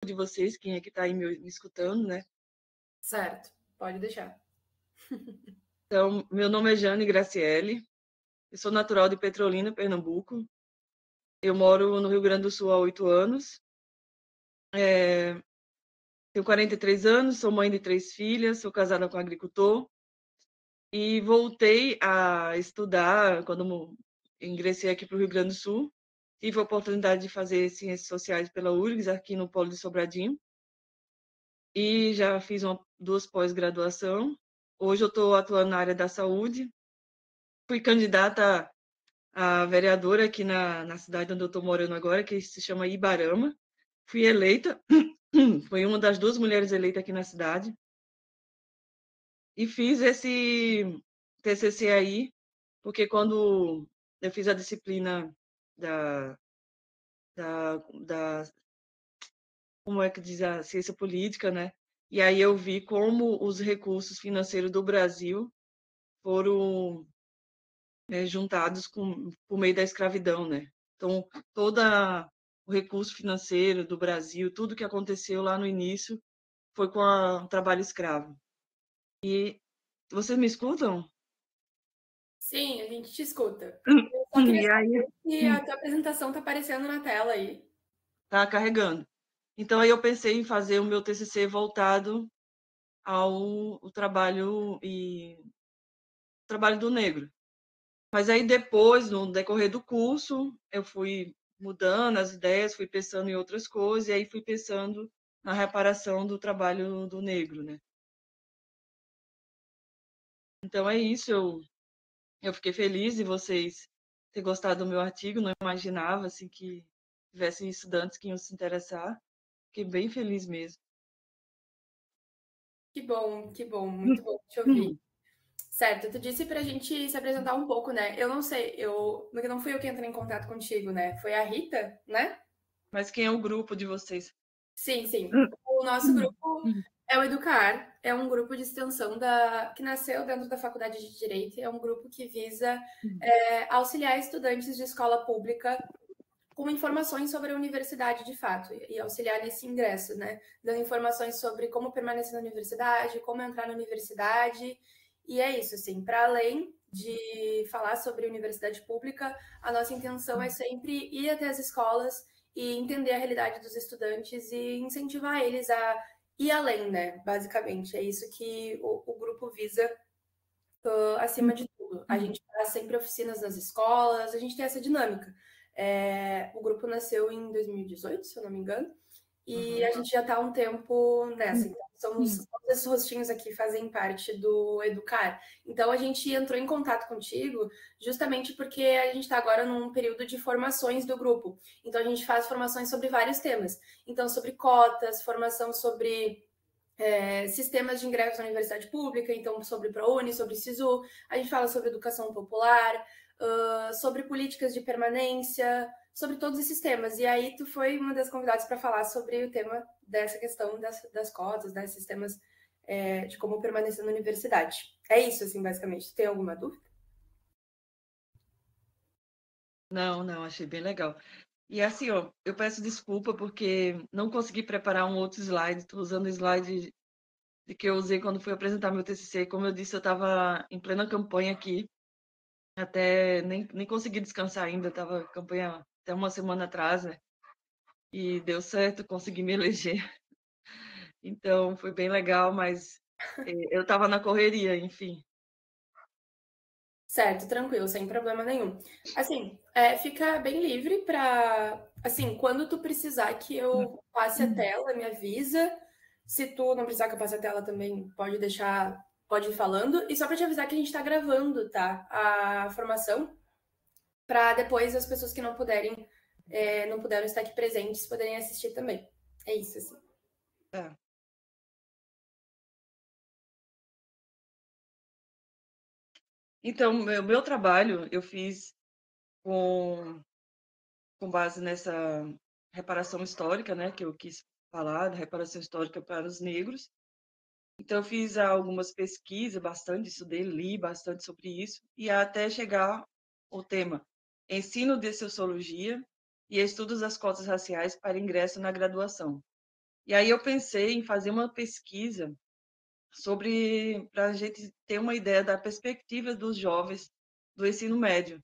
de vocês, quem é que está aí me escutando, né? Certo, pode deixar. Então, meu nome é Jane Graciele, eu sou natural de Petrolina, Pernambuco. Eu moro no Rio Grande do Sul há 8 anos. Tenho 43 anos, sou mãe de 3 filhas, sou casada com um agricultor e voltei a estudar quando ingressei aqui para o Rio Grande do Sul. Tive a oportunidade de fazer Ciências Sociais pela URGS, aqui no Polo de Sobradinho, e já fiz 2 pós-graduação. Hoje eu estou atuando na área da saúde. Fui candidata a vereadora aqui na cidade onde eu estou morando agora, que se chama Ibarama. Fui eleita, fui uma das 2 mulheres eleitas aqui na cidade. E fiz esse TCC aí, porque quando eu fiz a disciplina da, da como é que diz, a ciência política, né? E aí eu vi como os recursos financeiros do Brasil foram, né, juntados por meio da escravidão, né? Então, todo o recurso financeiro do Brasil, tudo que aconteceu lá no início, foi com o trabalho escravo. E vocês me escutam? Sim, a gente te escuta. Eu só queria E aí, saber se a tua apresentação tá aparecendo na tela aí. tá carregando. Então, aí eu pensei em fazer o meu TCC voltado ao trabalho do negro. Mas aí depois, no decorrer do curso, eu fui mudando as ideias, fui pensando em outras coisas, e aí fui pensando na reparação do trabalho do negro, né? Então é isso, eu fiquei feliz de vocês terem gostado do meu artigo, não imaginava assim que tivessem estudantes que iam se interessar. Fiquei bem feliz mesmo. Que bom, muito bom te ouvir. Certo, tu disse pra gente se apresentar um pouco, né? Eu não sei, não fui eu que entrei em contato contigo, né? Foi a Rita, né? Mas quem é o grupo de vocês? Sim, sim. O nosso grupo é o Educar, é um grupo de extensão que nasceu dentro da Faculdade de Direito, é um grupo que visa auxiliar estudantes de escola pública com informações sobre a universidade de fato e auxiliar nesse ingresso, né? Dando informações sobre como permanecer na universidade, como entrar na universidade. E é isso, assim, para além de falar sobre universidade pública, a nossa intenção é sempre ir até as escolas e entender a realidade dos estudantes e incentivar eles a ir além, né? Basicamente, é isso que o grupo visa acima de tudo. A gente faz sempre oficinas nas escolas, a gente tem essa dinâmica. O grupo nasceu em 2018, se eu não me engano, e a gente já está há um tempo nessa. Então, todos esses rostinhos aqui fazem parte do Educar. Então, a gente entrou em contato contigo justamente porque a gente está agora num período de formações do grupo. Então, a gente faz formações sobre vários temas. Então, sobre cotas, formação sobre sistemas de ingresso na universidade pública, então sobre ProUni, sobre SISU, a gente fala sobre educação popular, sobre políticas de permanência, sobre todos esses temas. E aí tu foi uma das convidadas para falar sobre o tema dessa questão das cotas, né, sistemas de como permanecer na universidade. É isso, assim, basicamente. Tem alguma dúvida? Não, não, achei bem legal. E assim, ó, eu peço desculpa porque não consegui preparar um outro slide. Estou usando o slide de que eu usei quando fui apresentar meu TCC. Como eu disse, eu estava em plena campanha aqui, até nem consegui descansar ainda. Estava campanha até uma semana atrás, né? E deu certo, consegui me eleger. Então foi bem legal, mas eu estava na correria, enfim. Certo, tranquilo, sem problema nenhum. Assim, fica bem livre para, assim, quando tu precisar que eu passe a tela, me avisa. Se tu não precisar que eu passe a tela também, pode deixar, pode ir falando. E só para te avisar que a gente tá gravando, tá? A formação, para depois as pessoas que não puderem, não puderam estar aqui presentes, poderem assistir também. É isso, assim. Tá. Então, meu trabalho eu fiz com, com base nessa reparação histórica, né, que eu quis falar, da reparação histórica para os negros. Então, eu fiz algumas pesquisas, bastante, estudei, li bastante sobre isso, e até chegar ao tema Ensino de Sociologia e Estudos das Cotas Raciais para Ingresso na Graduação. E aí eu pensei em fazer uma pesquisa para a gente ter uma ideia da perspectiva dos jovens do ensino médio.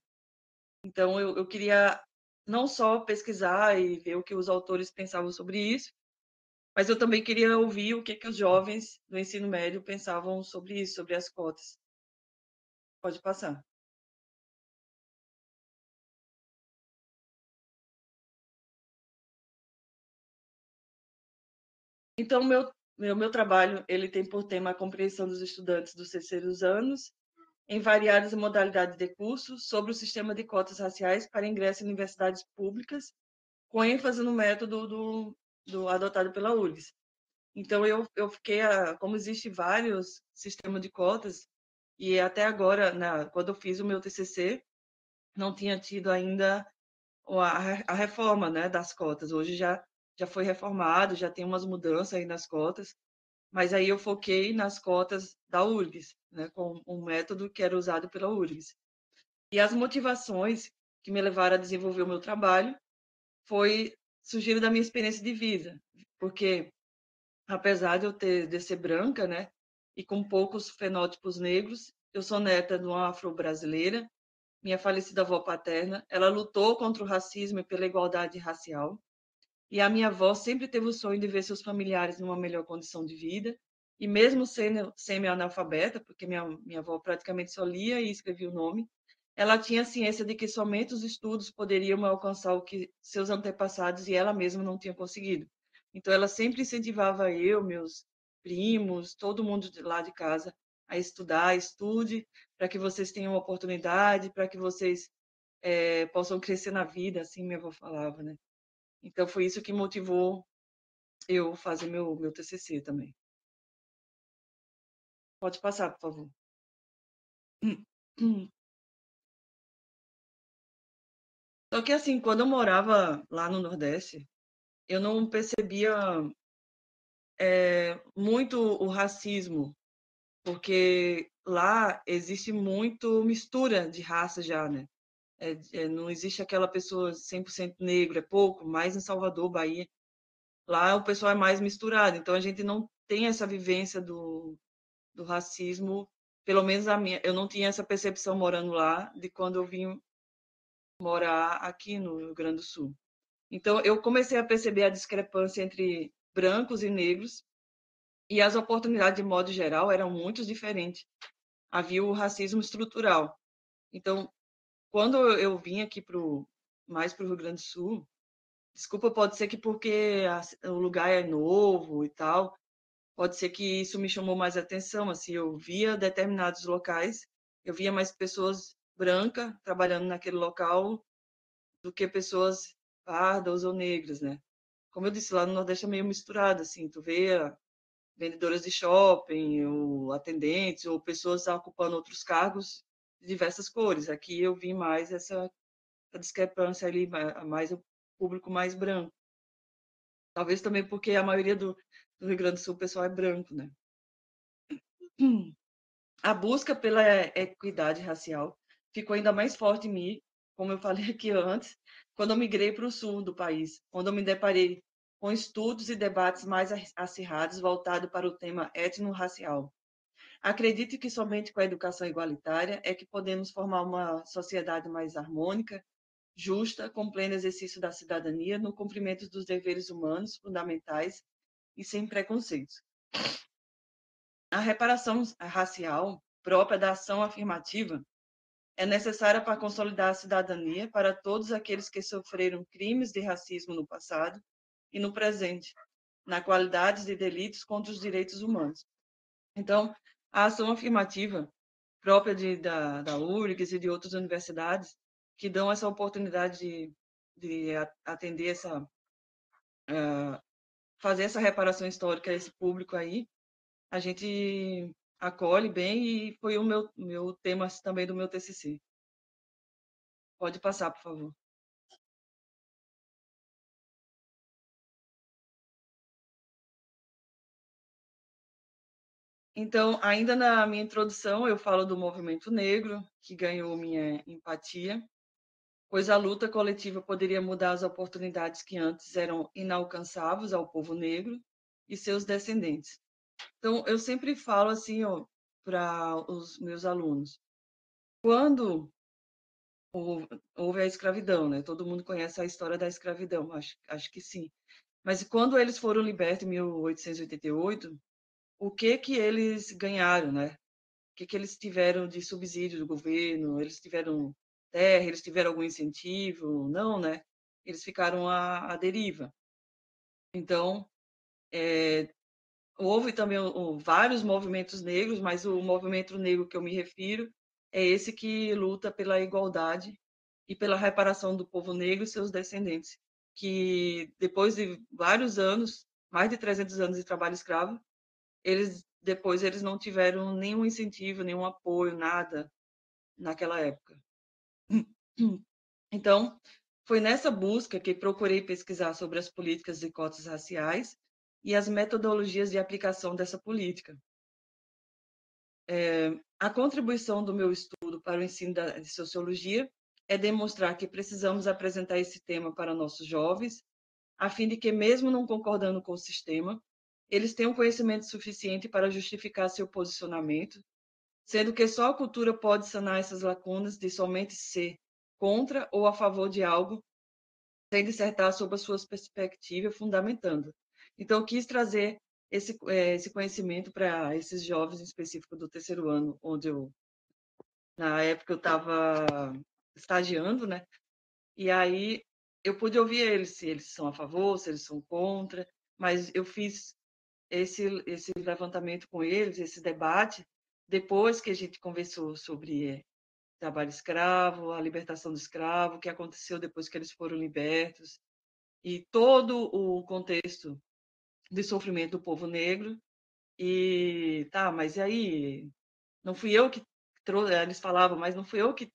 Então, eu queria não só pesquisar e ver o que os autores pensavam sobre isso, mas eu também queria ouvir o que os jovens do ensino médio pensavam sobre isso, sobre as cotas. Pode passar. Então, meu trabalho ele tem por tema a compreensão dos estudantes dos terceiros anos em variadas modalidades de cursos sobre o sistema de cotas raciais para ingresso em universidades públicas, com ênfase no método do adotado pela URGS. Então, eu fiquei, como existe vários sistemas de cotas, e até agora, quando eu fiz o meu TCC, não tinha tido ainda a reforma, né, das cotas. Hoje já foi reformado, já tem umas mudanças aí nas cotas, mas aí eu foquei nas cotas da URGS, né, com um método que era usado pela URGS. E as motivações que me levaram a desenvolver o meu trabalho surgiram da minha experiência de vida, porque apesar de ser branca, né, e com poucos fenótipos negros, eu sou neta de uma afro-brasileira. Minha falecida avó paterna, ela lutou contra o racismo e pela igualdade racial. E a minha avó sempre teve o sonho de ver seus familiares numa melhor condição de vida. E mesmo sendo semi-analfabeta, porque minha avó praticamente só lia e escrevia o nome, ela tinha ciência de que somente os estudos poderiam alcançar o que seus antepassados e ela mesma não tinha conseguido. Então, ela sempre incentivava eu, meus primos, todo mundo lá de casa a estudar, estude, para que vocês tenham oportunidade, para que vocês possam crescer na vida, assim minha avó falava, né? Então, foi isso que motivou eu fazer meu TCC também. Pode passar, por favor. Só que, assim, quando eu morava lá no Nordeste, eu não percebia muito o racismo, porque lá existe muito mistura de raça já, né? Não existe aquela pessoa 100% negro, é pouco, mais em Salvador, Bahia. Lá o pessoal é mais misturado, então a gente não tem essa vivência do racismo, pelo menos eu não tinha essa percepção morando lá de quando eu vim morar aqui no Rio Grande do Sul. Então eu comecei a perceber a discrepância entre brancos e negros e as oportunidades de modo geral eram muito diferentes. Havia o racismo estrutural. Então, quando eu vim aqui mais para o Rio Grande do Sul, desculpa, pode ser que porque o lugar é novo e tal, pode ser que isso me chamou mais atenção, assim, eu via determinados locais, eu via mais pessoas brancas trabalhando naquele local do que pessoas pardas ou negras, né? Como eu disse, lá no Nordeste é meio misturado, assim, tu vê vendedoras de shopping, ou atendentes, ou pessoas ocupando outros cargos de diversas cores. Aqui eu vi mais essa discrepância ali, mais o público mais branco. Talvez também porque a maioria do Rio Grande do Sul o pessoal é branco, né? A busca pela equidade racial ficou ainda mais forte em mim, como eu falei aqui antes, quando eu migrei para o sul do país, onde eu me deparei com estudos e debates mais acirrados voltados para o tema étnico-racial. Acredito que somente com a educação igualitária é que podemos formar uma sociedade mais harmônica, justa, com pleno exercício da cidadania, no cumprimento dos deveres humanos fundamentais e sem preconceitos. A reparação racial própria da ação afirmativa é necessária para consolidar a cidadania para todos aqueles que sofreram crimes de racismo no passado e no presente, na qualidade de delitos contra os direitos humanos. Então, a ação afirmativa própria da URGS e de outras universidades que dão essa oportunidade de atender fazer essa reparação histórica a esse público aí, a gente acolhe bem e foi o meu tema também do meu TCC. Pode passar, por favor. Então, ainda na minha introdução, eu falo do movimento negro, que ganhou minha empatia, pois a luta coletiva poderia mudar as oportunidades que antes eram inalcançáveis ao povo negro, e seus descendentes. Então, eu sempre falo assim, ó, para os meus alunos, quando houve a escravidão, né? Todo mundo conhece a história da escravidão, acho que sim. Mas quando eles foram libertos em 1888, o que eles ganharam, né? O que eles tiveram de subsídio do governo? Eles tiveram terra? Eles tiveram algum incentivo? Não, né? Eles ficaram à deriva. Então, houve também vários movimentos negros, mas o movimento negro que eu me refiro é esse que luta pela igualdade e pela reparação do povo negro e seus descendentes, que depois de vários anos, mais de 300 anos de trabalho escravo, eles não tiveram nenhum incentivo, nenhum apoio, nada naquela época. Então, foi nessa busca que procurei pesquisar sobre as políticas de cotas raciais e as metodologias de aplicação dessa política. A contribuição do meu estudo para o ensino de sociologia é demonstrar que precisamos apresentar esse tema para nossos jovens, a fim de que, mesmo não concordando com o sistema, eles tenham conhecimento suficiente para justificar seu posicionamento, sendo que só a cultura pode sanar essas lacunas de somente ser contra ou a favor de algo, sem dissertar sobre as suas perspectivas, fundamentando. Então, eu quis trazer esse conhecimento para esses jovens, em específico do terceiro ano, onde na época eu estava estagiando, né? E aí eu pude ouvir eles, se eles são a favor, se eles são contra, mas eu fiz esse levantamento com eles, esse debate, depois que a gente conversou sobre trabalho escravo, a libertação do escravo, o que aconteceu depois que eles foram libertos, e todo o contexto de sofrimento do povo negro. E tá, mas e aí? Não fui eu que trouxe, eles falavam, mas não fui eu que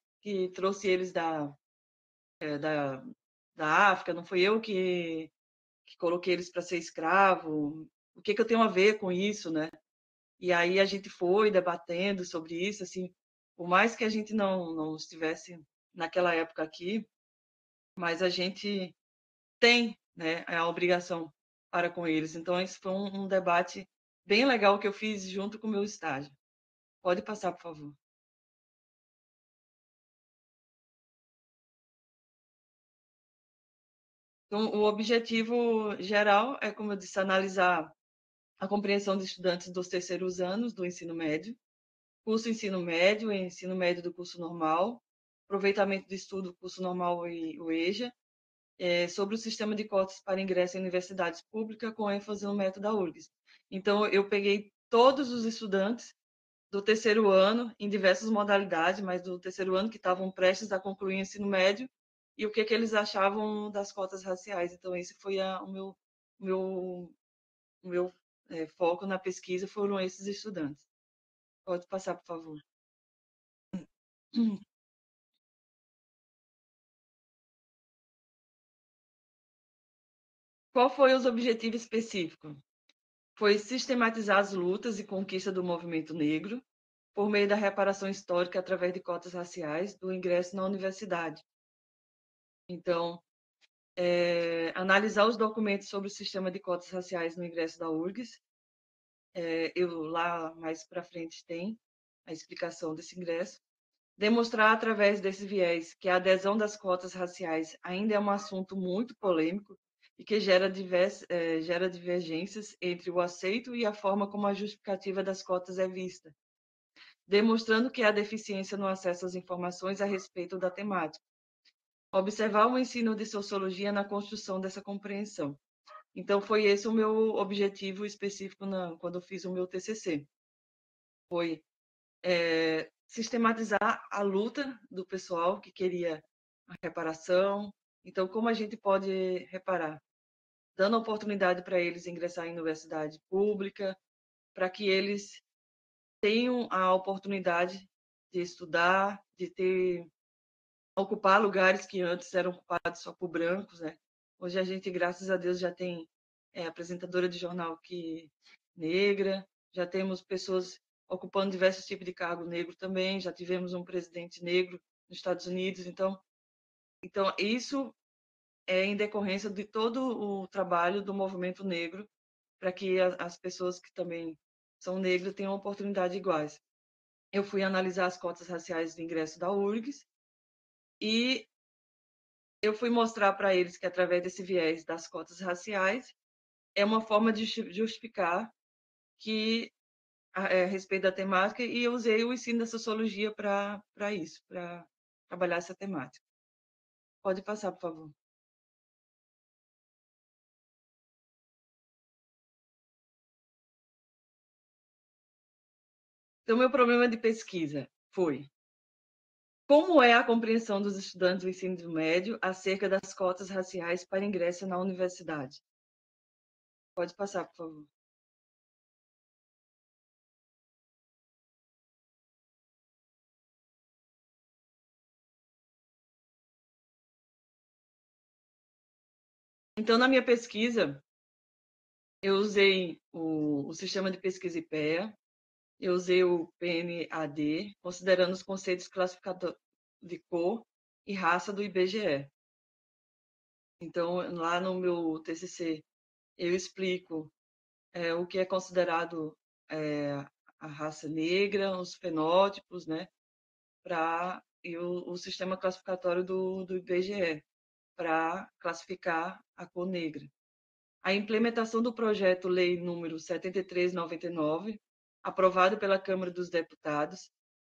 trouxe eles da, da África, não fui eu que coloquei eles para ser escravo. O que eu tenho a ver com isso, né? E aí a gente foi debatendo sobre isso, assim, por mais que a gente não estivesse naquela época aqui, mas a gente tem, né, a obrigação para com eles. Então, esse foi um debate bem legal que eu fiz junto com o meu estágio. Pode passar, por favor. Então, o objetivo geral é, como eu disse, analisar a compreensão dos estudantes dos terceiros anos do ensino médio, curso ensino médio do curso normal, aproveitamento de estudo, curso normal e o EJA, sobre o sistema de cotas para ingresso em universidades públicas, com ênfase no método da URGS. Então, eu peguei todos os estudantes do terceiro ano, em diversas modalidades, mas do terceiro ano que estavam prestes a concluir o ensino médio, e o que eles achavam das cotas raciais. Então, esse foi meu, meu foco na pesquisa, foram esses estudantes. Pode passar, por favor. Qual foi os objetivos específicos? Foi sistematizar as lutas e conquistas do movimento negro por meio da reparação histórica através de cotas raciais do ingresso na universidade. Então, analisar os documentos sobre o sistema de cotas raciais no ingresso da URGS. Eu lá mais para frente tem a explicação desse ingresso. Demonstrar através desse viés que a adesão das cotas raciais ainda é um assunto muito polêmico e que gera divergências entre o aceito e a forma como a justificativa das cotas é vista, demonstrando que há deficiência no acesso às informações a respeito da temática. Observar o ensino de sociologia na construção dessa compreensão. Então, foi esse o meu objetivo específico quando eu fiz o meu TCC. Foi sistematizar a luta do pessoal que queria a reparação. Então, como a gente pode reparar? Dando oportunidade para eles ingressar em universidade pública, para que eles tenham a oportunidade de estudar, de ocupar lugares que antes eram ocupados só por brancos, né? Hoje a gente, graças a Deus, já tem apresentadora de jornal negra, já temos pessoas ocupando diversos tipos de cargo negro também, já tivemos um presidente negro nos Estados Unidos, então isso é em decorrência de todo o trabalho do movimento negro para que as pessoas que também são negras tenham oportunidades iguais. Eu fui analisar as cotas raciais de ingresso da URGS e eu fui mostrar para eles que, através desse viés das cotas raciais, é uma forma de justificar que a respeito da temática, e eu usei o ensino da sociologia para isso, para trabalhar essa temática. Pode passar, por favor. Então, meu problema de pesquisa foi: como é a compreensão dos estudantes do ensino médio acerca das cotas raciais para ingresso na universidade? Pode passar, por favor. Então, na minha pesquisa, eu usei o sistema de pesquisa IPEA, eu usei o PNAD, considerando os conceitos classificadores de cor e raça do IBGE. Então, lá no meu TCC, eu explico o que é considerado a raça negra, os fenótipos, né, e o sistema classificatório do IBGE, para classificar a cor negra. A implementação do projeto Lei número 7399, aprovado pela Câmara dos Deputados,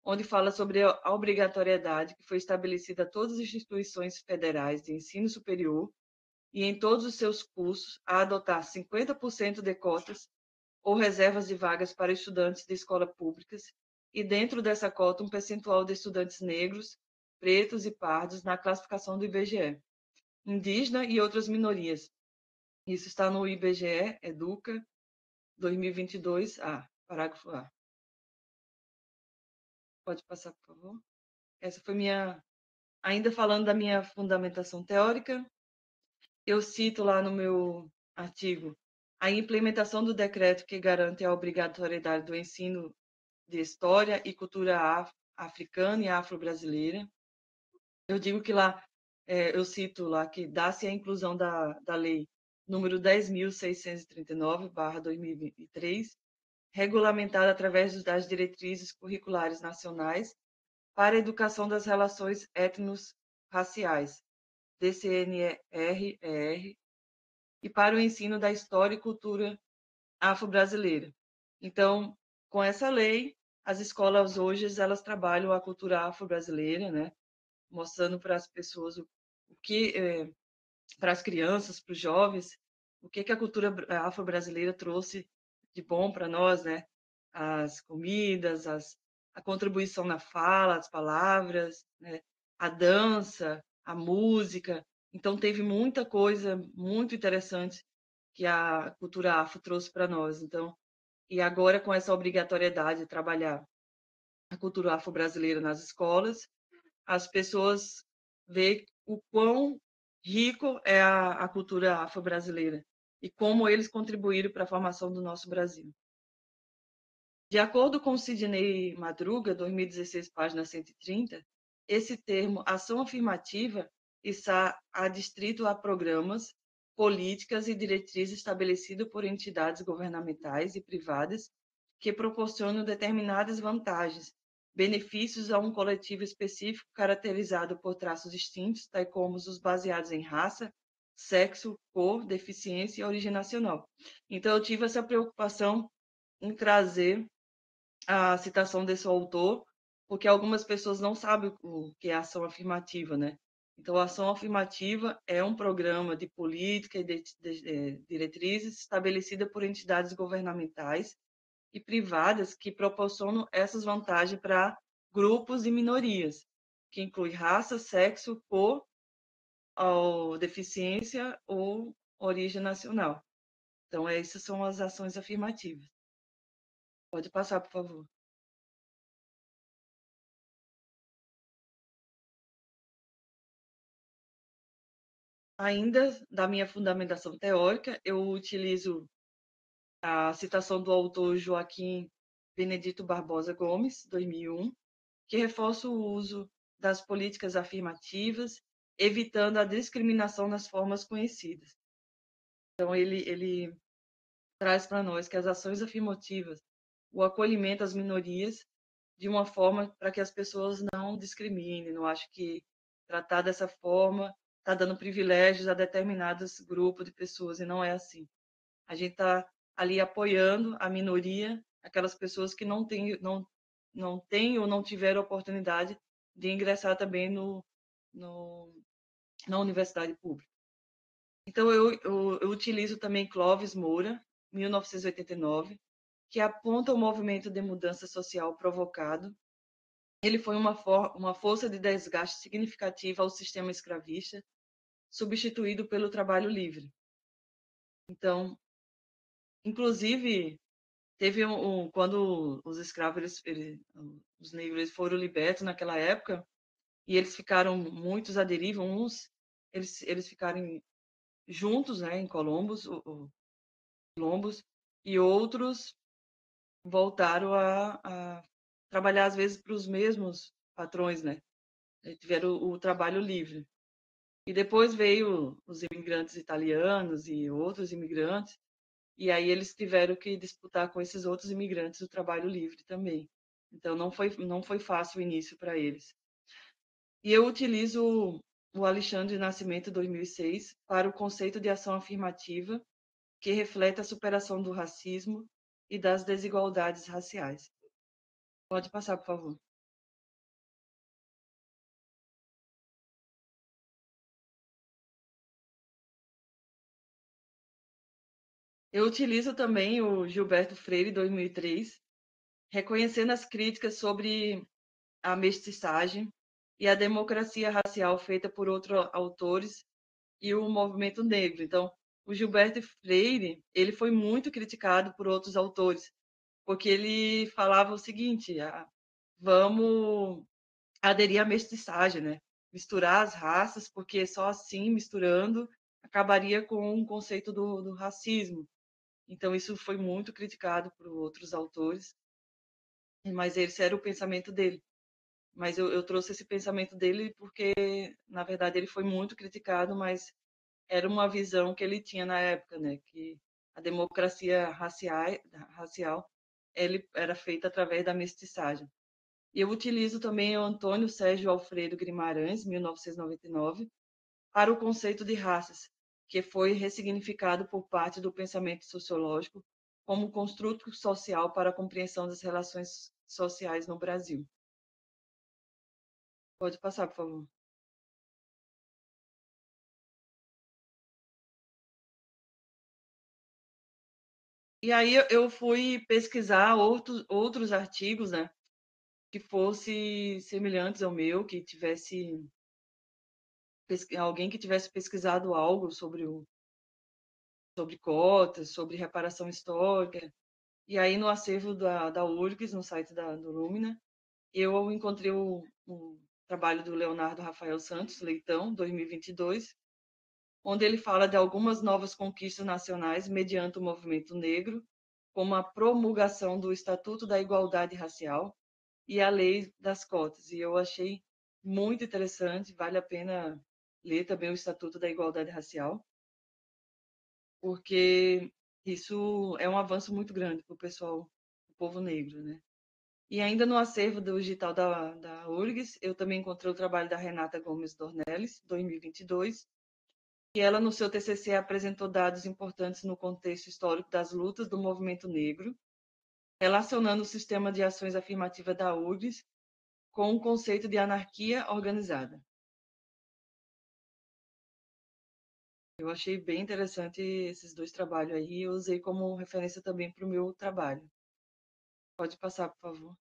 onde fala sobre a obrigatoriedade que foi estabelecida a todas as instituições federais de ensino superior e em todos os seus cursos a adotar 50% de cotas ou reservas de vagas para estudantes de escolas públicas e, dentro dessa cota, um percentual de estudantes negros, pretos e pardos na classificação do IBGE, indígena e outras minorias. Isso está no IBGE Educa 2022A, parágrafo A. Pode passar, por favor. Essa foi ainda falando da minha fundamentação teórica, eu cito lá no meu artigo a implementação do decreto que garante a obrigatoriedade do ensino de história e cultura africana e afro-brasileira. Eu digo que lá, eu cito lá que dá-se a inclusão da lei número 10.639/2003, regulamentada através das diretrizes curriculares nacionais para a educação das relações étnico-raciais, DCNR-ER, e para o ensino da história e cultura afro-brasileira. Então, com essa lei, as escolas hoje elas trabalham a cultura afro-brasileira, né? Mostrando para as pessoas o que, para as crianças, para os jovens, o que a cultura afro-brasileira trouxe de bom para nós, né? As comidas, a contribuição na fala, as palavras, né? A dança, a música. Então, teve muita coisa muito interessante que a cultura afro trouxe para nós. Então, e agora, com essa obrigatoriedade de trabalhar a cultura afro-brasileira nas escolas, as pessoas veem o quão rico é a cultura afro-brasileira e como eles contribuíram para a formação do nosso Brasil. De acordo com Sidney Madruga, 2016, página 130, esse termo ação afirmativa está adstrito a programas, políticas e diretrizes estabelecidas por entidades governamentais e privadas que proporcionam determinadas vantagens, benefícios a um coletivo específico caracterizado por traços distintos, tais como os baseados em raça, sexo, cor, deficiência e origem nacional. Então, eu tive essa preocupação em trazer a citação desse autor, porque algumas pessoas não sabem o que é ação afirmativa, né? Então, a ação afirmativa é um programa de política e de diretrizes estabelecida por entidades governamentais e privadas que proporcionam essas vantagens para grupos e minorias, que inclui raça, sexo, cor, ou deficiência ou origem nacional. Então, essas são as ações afirmativas. Pode passar, por favor. Ainda da minha fundamentação teórica, eu utilizo a citação do autor Joaquim Benedito Barbosa Gomes, 2001, que reforça o uso das políticas afirmativas, evitando a discriminação nas formas conhecidas. Então, ele traz para nós que as ações afirmativas, o acolhimento às minorias, de uma forma para que as pessoas não discriminem. Não acho que tratar dessa forma está dando privilégios a determinados grupos de pessoas, e não é assim. A gente está ali apoiando a minoria, aquelas pessoas que não têm ou não tiveram oportunidade de ingressar também no, na universidade pública. Então, eu utilizo também Clóvis Moura, 1989, que aponta o movimento de mudança social provocado. Ele foi uma força de desgaste significativa ao sistema escravista, substituído pelo trabalho livre. Então, inclusive, teve quando os escravos, os negros foram libertos naquela época, e eles ficaram muitos à deriva, eles ficaram juntos, né, em Colombos, e outros voltaram a trabalhar às vezes para os mesmos patrões, né? Tiveram o trabalho livre. E depois veio os imigrantes italianos e outros imigrantes, e aí eles tiveram que disputar com esses outros imigrantes o trabalho livre também. Então não foi fácil o início para eles. E eu utilizo o Alexandre de Nascimento 2006 para o conceito de ação afirmativa, que reflete a superação do racismo e das desigualdades raciais. Pode passar, por favor. Eu utilizo também o Gilberto Freire, 2003, reconhecendo as críticas sobre a mestiçagem e a democracia racial feita por outros autores e o movimento negro. Então, o Gilberto Freire, ele foi muito criticado por outros autores, porque ele falava o seguinte: vamos aderir à mestiçagem, né? Misturar as raças, porque só assim, misturando, acabaria com o conceito do racismo. Então, isso foi muito criticado por outros autores, mas esse era o pensamento dele. Mas eu trouxe esse pensamento dele porque, na verdade, ele foi muito criticado, mas era uma visão que ele tinha na época, né? Que a democracia racial ele era feita através da mestiçagem. E eu utilizo também o Antônio Sérgio Alfredo Guimarães, 1999, para o conceito de raças, que foi ressignificado por parte do pensamento sociológico como construto social para a compreensão das relações sociais no Brasil. Pode passar, por favor. E aí eu fui pesquisar outros artigos, né, que fossem semelhantes ao meu, que tivesse alguém que tivesse pesquisado algo sobre cotas, sobre reparação histórica. E aí no acervo da URGS, no site do Lumina, eu encontrei o trabalho do Leonardo Rafael Santos Leitão, 2022, onde ele fala de algumas novas conquistas nacionais mediante o movimento negro, como a promulgação do Estatuto da Igualdade Racial e a Lei das Cotas. E eu achei muito interessante, vale a pena ler também o Estatuto da Igualdade Racial, porque isso é um avanço muito grande para o pessoal, o povo negro, né? E ainda no acervo do digital da URGS, eu também encontrei o trabalho da Renata Gomes Dornelles, 2022, e ela, no seu TCC, apresentou dados importantes no contexto histórico das lutas do movimento negro, relacionando o sistema de ações afirmativas da URGS com o conceito de anarquia organizada. Eu achei bem interessante esses dois trabalhos aí, e eu usei como referência também para o meu trabalho. Pode passar, por favor.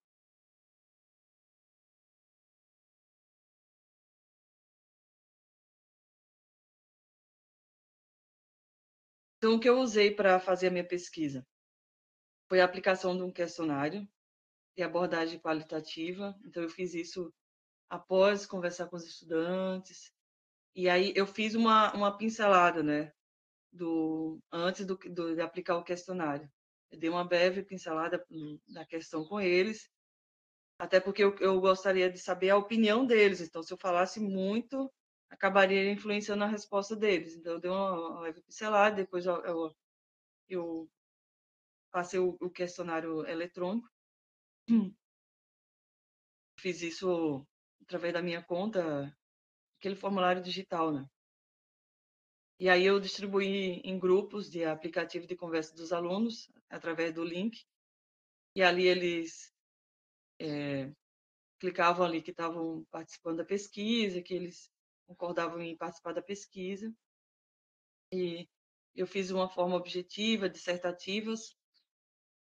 Então, o que eu usei para fazer a minha pesquisa foi a aplicação de um questionário de abordagem qualitativa. Então, eu fiz isso após conversar com os estudantes. E aí, eu fiz uma pincelada, né? Antes de aplicar o questionário. Eu dei uma breve pincelada na questão com eles, até porque eu gostaria de saber a opinião deles. Então, se eu falasse muito, acabaria influenciando a resposta deles. Então, eu dei uma leve pincelada, depois eu passei o questionário eletrônico. Fiz isso através da minha conta, aquele formulário digital, né? E aí eu distribuí em grupos de aplicativo de conversa dos alunos, através do link. E ali eles clicavam ali que estavam participando da pesquisa, que eles concordavam em participar da pesquisa. E eu fiz uma forma objetiva, dissertativas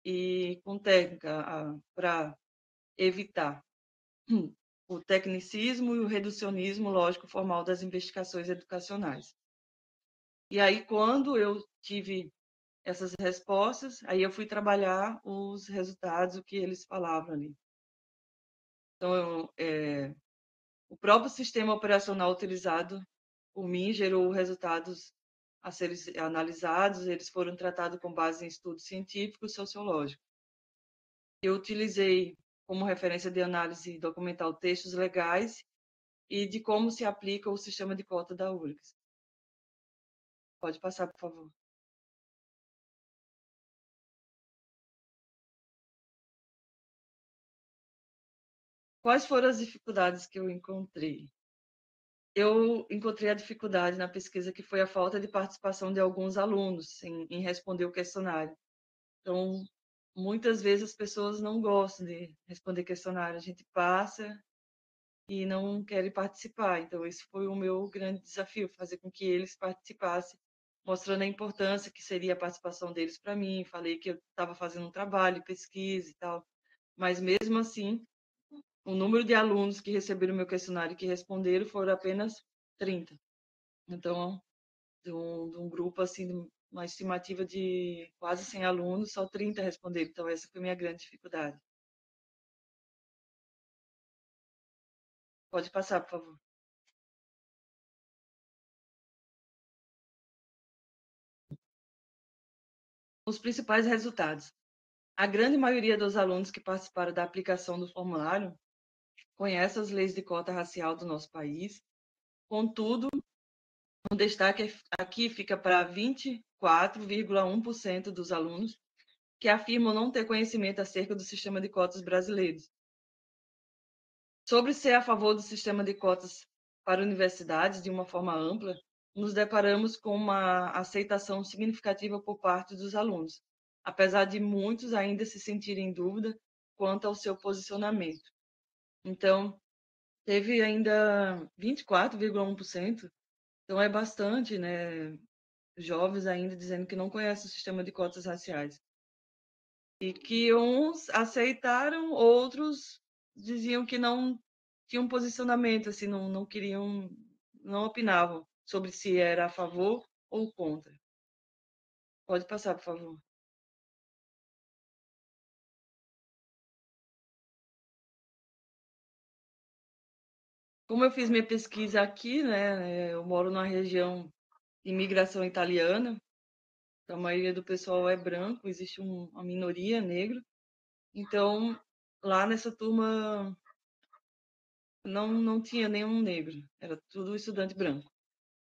e com técnica para evitar o tecnicismo e o reducionismo lógico formal das investigações educacionais. E aí, quando eu tive essas respostas, aí eu fui trabalhar os resultados, o que eles falavam ali. Então, o próprio sistema operacional utilizado por mim gerou resultados a serem analisados, eles foram tratados com base em estudos científicos e sociológicos. Eu utilizei como referência de análise documental textos legais e de como se aplica o sistema de cota da URGS. Pode passar, por favor. Quais foram as dificuldades que eu encontrei? Eu encontrei a dificuldade na pesquisa que foi a falta de participação de alguns alunos em responder o questionário. Então, muitas vezes as pessoas não gostam de responder questionário, a gente passa e não querem participar. Então, esse foi o meu grande desafio, fazer com que eles participassem, mostrando a importância que seria a participação deles para mim. Falei que eu estava fazendo um trabalho, pesquisa e tal, mas mesmo assim, o número de alunos que receberam o meu questionário e que responderam foram apenas 30. Então, de um grupo, assim, uma estimativa de quase 100 alunos, só 30 responderam. Então, essa foi a minha grande dificuldade. Pode passar, por favor. Os principais resultados. A grande maioria dos alunos que participaram da aplicação do formulário conhece as leis de cota racial do nosso país. Contudo, um destaque aqui fica para 24,1% dos alunos que afirmam não ter conhecimento acerca do sistema de cotas brasileiros. Sobre ser a favor do sistema de cotas para universidades de uma forma ampla, nos deparamos com uma aceitação significativa por parte dos alunos, apesar de muitos ainda se sentirem em dúvida quanto ao seu posicionamento. Então, teve ainda 24,1%, então é bastante, né? Jovens ainda dizendo que não conhecem o sistema de cotas raciais. E que uns aceitaram, outros diziam que não tinham posicionamento, assim, não queriam, não opinavam sobre se era a favor ou contra. Pode passar, por favor. Como eu fiz minha pesquisa aqui, né, eu moro numa região de imigração italiana, então a maioria do pessoal é branco, existe uma minoria negra. Então, lá nessa turma não tinha nenhum negro, era tudo estudante branco.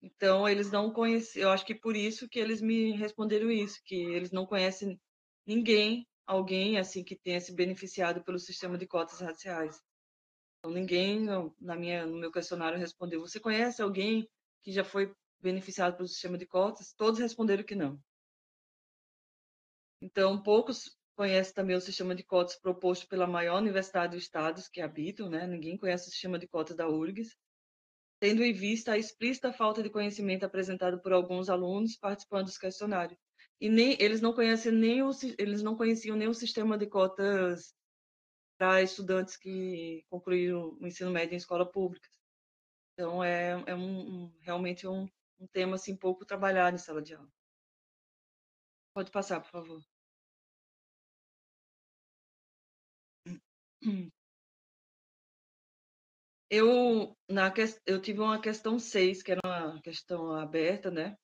Então, eles não conheciam, eu acho que por isso que eles me responderam isso, que eles não conhecem ninguém, alguém assim que tenha se beneficiado pelo sistema de cotas raciais. Então, ninguém no meu questionário respondeu: você conhece alguém que já foi beneficiado pelo sistema de cotas? Todos responderam que não. Então, poucos conhecem também o sistema de cotas proposto pela maior universidade dos estados que habitam, né? Ninguém conhece o sistema de cotas da URGS, tendo em vista a explícita falta de conhecimento apresentada por alguns alunos participando dos questionários. E nem eles não conhecem eles não conheciam nem o sistema de cotas para estudantes que concluíram o ensino médio em escola pública. Então realmente um tema assim pouco trabalhado em sala de aula. Pode passar, por favor. Eu tive uma questão 6, que era uma questão aberta, né?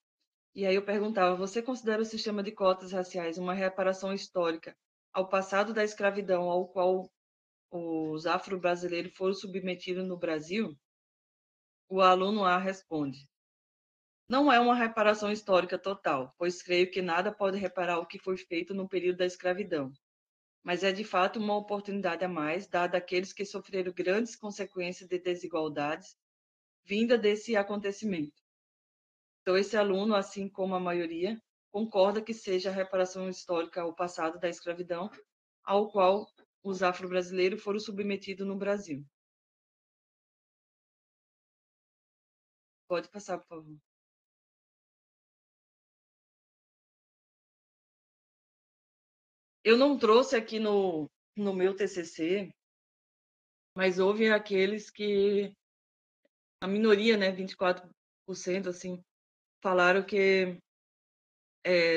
E aí eu perguntava: você considera o sistema de cotas raciais uma reparação histórica ao passado da escravidão ao qual os afro-brasileiros foram submetidos no Brasil? O aluno A responde: Não é uma reparação histórica total, pois creio que nada pode reparar o que foi feito no período da escravidão, mas é de fato uma oportunidade a mais dada àqueles que sofreram grandes consequências de desigualdades vinda desse acontecimento. Então, esse aluno, assim como a maioria, concorda que seja a reparação histórica ao passado da escravidão, ao qual os afro-brasileiros foram submetidos no Brasil. Pode passar, por favor. Eu não trouxe aqui no meu TCC, mas houve aqueles que, a minoria, né, 24%, assim, falaram que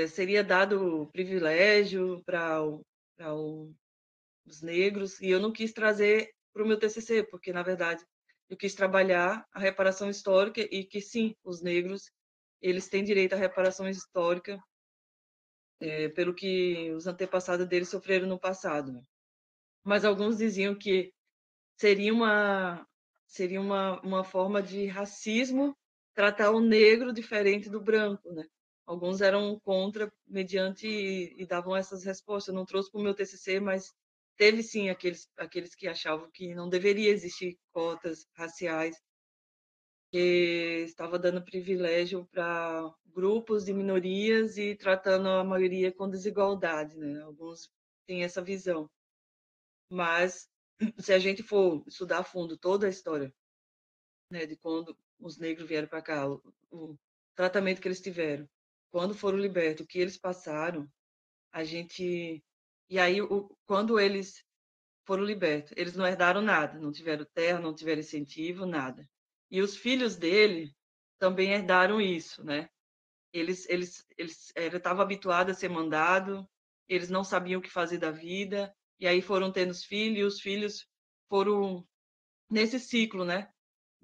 seria dado privilégio para os negros, e eu não quis trazer para o meu TCC, porque, na verdade, eu quis trabalhar a reparação histórica e que, sim, os negros, eles têm direito à reparação histórica pelo que os antepassados deles sofreram no passado. Mas alguns diziam que seria uma forma de racismo tratar o negro diferente do branco, né? Alguns eram contra, mediante, e davam essas respostas. Eu não trouxe para o meu TCC, mas teve sim aqueles que achavam que não deveria existir cotas raciais, que estava dando privilégio para grupos de minorias e tratando a maioria com desigualdade, né? Alguns têm essa visão. Mas se a gente for estudar a fundo toda a história, né, de quando os negros vieram para cá, o tratamento que eles tiveram, quando foram libertos, o que eles passaram, a gente. E aí, quando eles foram libertos, eles não herdaram nada, não tiveram terra, não tiveram incentivo, nada. E os filhos dele também herdaram isso, né? Eles estavam habituados a ser mandado, eles não sabiam o que fazer da vida, e aí foram tendo os filhos, e os filhos foram nesse ciclo, né?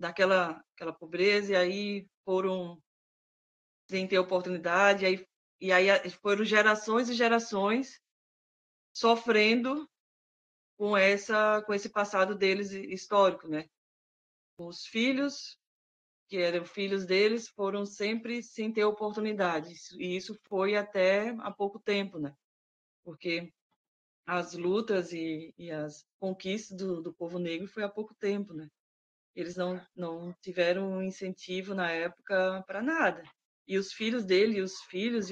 Aquela pobreza, e aí foram sem ter oportunidade, e aí foram gerações e gerações sofrendo com esse passado deles histórico, né? Os filhos, que eram filhos deles, foram sempre sem ter oportunidade, e isso foi até há pouco tempo, né? Porque as lutas e as conquistas do povo negro foi há pouco tempo, né? Eles não tiveram incentivo na época para nada. E os filhos dele, e os filhos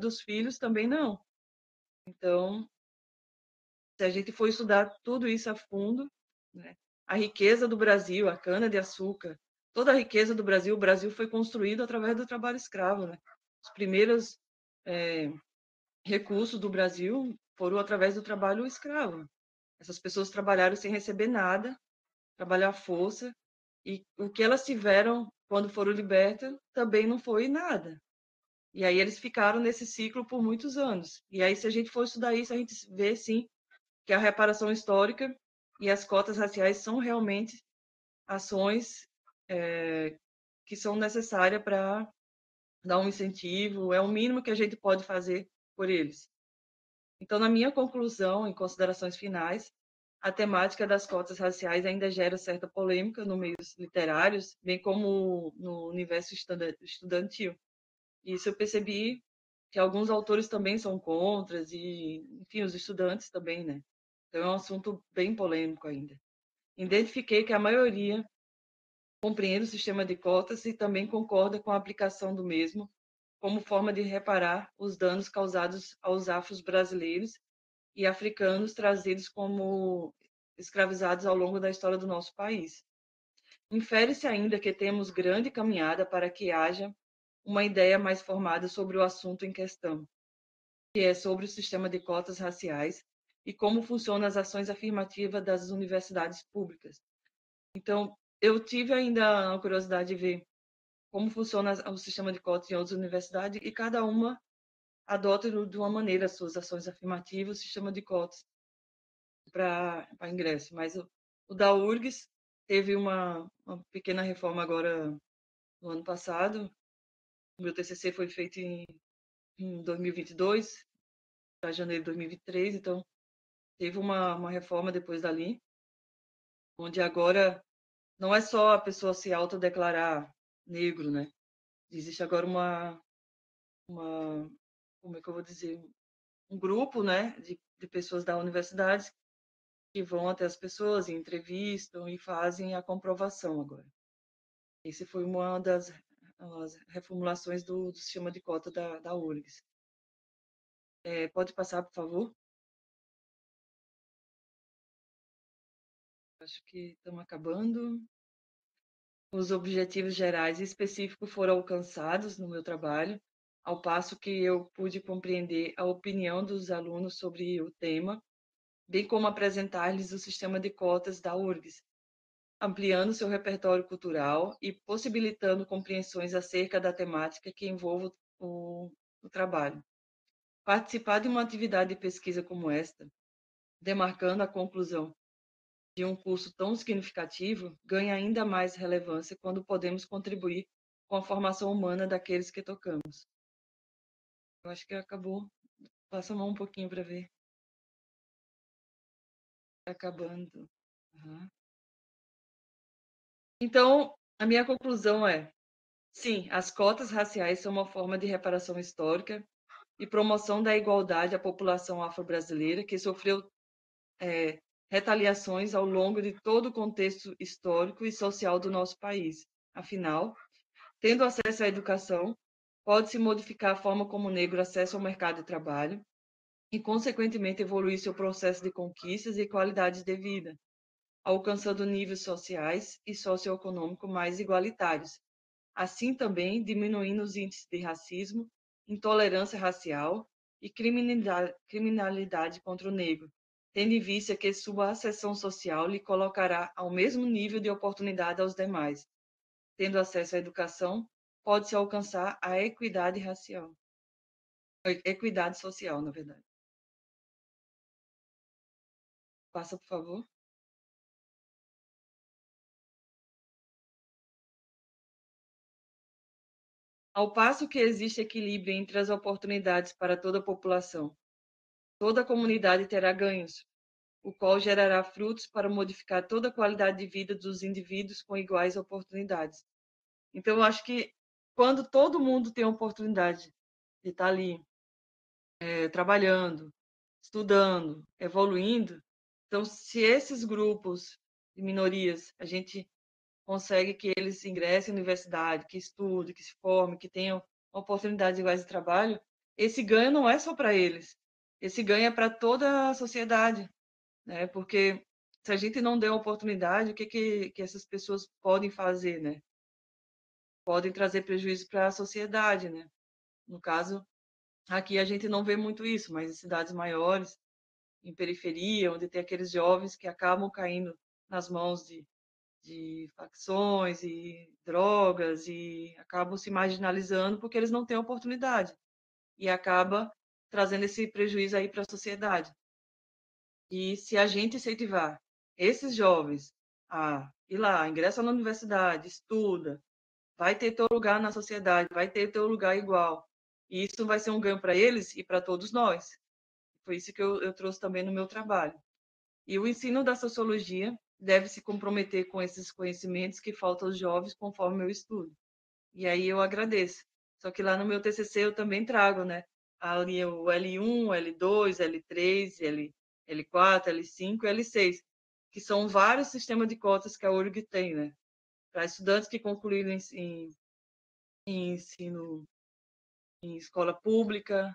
dos filhos também não. Então, se a gente for estudar tudo isso a fundo, né, a riqueza do Brasil, a cana-de-açúcar, toda a riqueza do Brasil, o Brasil foi construído através do trabalho escravo. Né? Os primeiros recursos do Brasil foram através do trabalho escravo. Essas pessoas trabalharam sem receber nada, trabalhar à força, e o que elas tiveram quando foram libertas também não foi nada. E aí eles ficaram nesse ciclo por muitos anos. E aí, se a gente for estudar isso, a gente vê, sim, que a reparação histórica e as cotas raciais são realmente ações que são necessárias para dar um incentivo, é o mínimo que a gente pode fazer por eles. Então, na minha conclusão, em considerações finais, a temática das cotas raciais ainda gera certa polêmica no meios literários, bem como no universo estudantil. E isso eu percebi que alguns autores também são contras e, enfim, os estudantes também, né? Então é um assunto bem polêmico ainda. Identifiquei que a maioria compreende o sistema de cotas e também concorda com a aplicação do mesmo como forma de reparar os danos causados aos afros brasileiros e africanos trazidos como escravizados ao longo da história do nosso país. Infere-se ainda que temos grande caminhada para que haja uma ideia mais formada sobre o assunto em questão, que é sobre o sistema de cotas raciais e como funcionam as ações afirmativas das universidades públicas. Então, eu tive ainda a curiosidade de ver como funciona o sistema de cotas em outras universidades e cada uma adota de uma maneira as suas ações afirmativas, o sistema de cotas para ingresso. Mas o da URGS teve uma pequena reforma agora no ano passado. O meu TCC foi feito em 2022, para janeiro de 2023, então teve uma reforma depois dali, onde agora não é só a pessoa se autodeclarar negro, né? existe agora como é que eu vou dizer, um grupo, né, de pessoas da universidade que vão até as pessoas e entrevistam e fazem a comprovação agora. Esse foi uma das reformulações do sistema de cota da URGS. Pode passar, por favor? Acho que estamos acabando. Os objetivos gerais e específicos foram alcançados no meu trabalho, ao passo que eu pude compreender a opinião dos alunos sobre o tema, bem como apresentar-lhes o sistema de cotas da URGS, ampliando seu repertório cultural e possibilitando compreensões acerca da temática que envolve o trabalho. Participar de uma atividade de pesquisa como esta, demarcando a conclusão de um curso tão significativo, ganha ainda mais relevância quando podemos contribuir com a formação humana daqueles que tocamos. Eu acho que acabou. Passa a mão um pouquinho para ver. Tá acabando. Uhum. Então, a minha conclusão é: sim, as cotas raciais são uma forma de reparação histórica e promoção da igualdade à população afro-brasileira que sofreu retaliações ao longo de todo o contexto histórico e social do nosso país. Afinal, tendo acesso à educação, pode-se modificar a forma como o negro acessa o mercado de trabalho e, consequentemente, evoluir seu processo de conquistas e qualidade de vida, alcançando níveis sociais e socioeconômicos mais igualitários, assim também diminuindo os índices de racismo, intolerância racial e criminalidade contra o negro, tendo em vista que sua ascensão social lhe colocará ao mesmo nível de oportunidade aos demais. Tendo acesso à educação, pode-se alcançar a equidade racial. Equidade social, na verdade. Passa, por favor. Ao passo que existe equilíbrio entre as oportunidades para toda a população, toda a comunidade terá ganhos, o qual gerará frutos para modificar toda a qualidade de vida dos indivíduos com iguais oportunidades. Então, eu acho que quando todo mundo tem a oportunidade de estar ali trabalhando, estudando, evoluindo, então, se esses grupos de minorias, a gente consegue que eles ingressem na universidade, que estudem, que se formem, que tenham oportunidades iguais de trabalho, esse ganho não é só para eles, esse ganho é para toda a sociedade, né? Porque se a gente não der oportunidade, o que essas pessoas podem fazer, né? Podem trazer prejuízo para a sociedade, né? No caso, aqui a gente não vê muito isso, mas em cidades maiores, em periferia, onde tem aqueles jovens que acabam caindo nas mãos de facções e drogas e acabam se marginalizando porque eles não têm oportunidade e acaba trazendo esse prejuízo aí para a sociedade. E se a gente incentivar esses jovens a ir lá, ingressa na universidade, estuda, vai ter teu lugar na sociedade, vai ter teu lugar igual. E isso vai ser um ganho para eles e para todos nós. Foi isso que eu trouxe também no meu trabalho. E o ensino da sociologia deve se comprometer com esses conhecimentos que faltam aos jovens conforme eu estudo. E aí eu agradeço. Só que lá no meu TCC eu também trago, né? Ali o L1, L2, L3, L4, L5 e L6, que são vários sistemas de cotas que a URG tem, né? Para estudantes que concluíram em ensino em escola pública,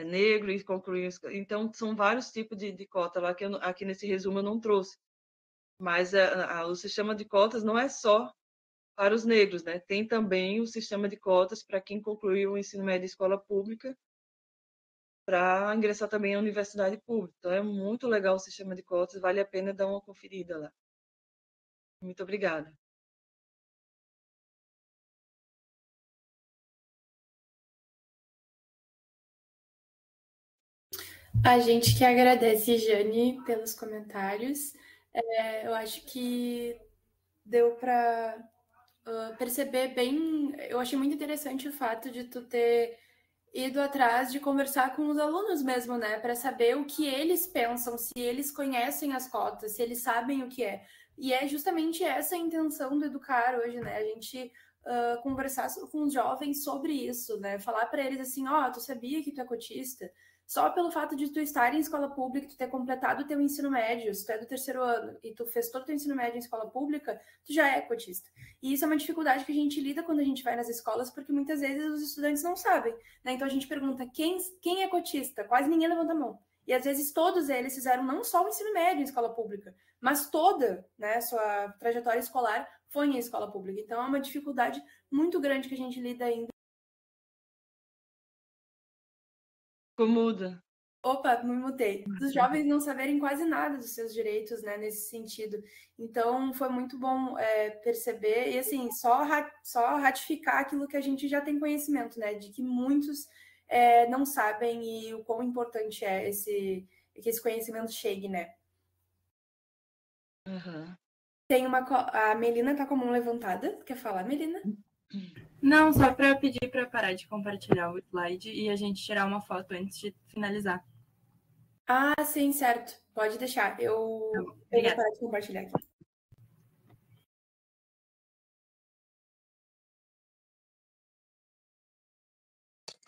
negro e concluiu. Então, são vários tipos de cota lá que aqui nesse resumo eu não trouxe. Mas o sistema de cotas não é só para os negros, né? Tem também o sistema de cotas para quem concluiu o ensino médio de escola pública, para ingressar também à universidade pública. Então, é muito legal o sistema de cotas, vale a pena dar uma conferida lá. Muito obrigada. A gente que agradece, Jane, pelos comentários. Eu acho que deu para perceber bem. Eu achei muito interessante o fato de tu ter ido atrás de conversar com os alunos mesmo, né? Para saber o que eles pensam, se eles conhecem as cotas, se eles sabem o que é. E é justamente essa a intenção do Educar hoje, né? A gente conversar com os jovens sobre isso, né? Falar para eles assim, tu sabia que tu é cotista? Só pelo fato de tu estar em escola pública, tu ter completado o teu ensino médio, se tu é do 3º ano e tu fez todo o teu ensino médio em escola pública, tu já é cotista. E isso é uma dificuldade que a gente lida quando a gente vai nas escolas, porque muitas vezes os estudantes não sabem, né? Então a gente pergunta quem é cotista? Quase ninguém levanta a mão. E às vezes todos eles fizeram não só o ensino médio em escola pública, mas toda, né, sua trajetória escolar foi em escola pública. Então é uma dificuldade muito grande que a gente lida ainda. Muda. Opa, me mudei. Dos jovens não saberem quase nada dos seus direitos, né, nesse sentido. Então, foi muito bom perceber e, assim, só ratificar aquilo que a gente já tem conhecimento, né, de que muitos não sabem e o quão importante é que esse conhecimento chegue, né. Uhum. A Melina tá com a mão levantada. Quer falar, Melina? Não, só para pedir para parar de compartilhar o slide e a gente tirar uma foto antes de finalizar. Ah, sim, certo. Pode deixar. Eu vou parar de compartilhar aqui.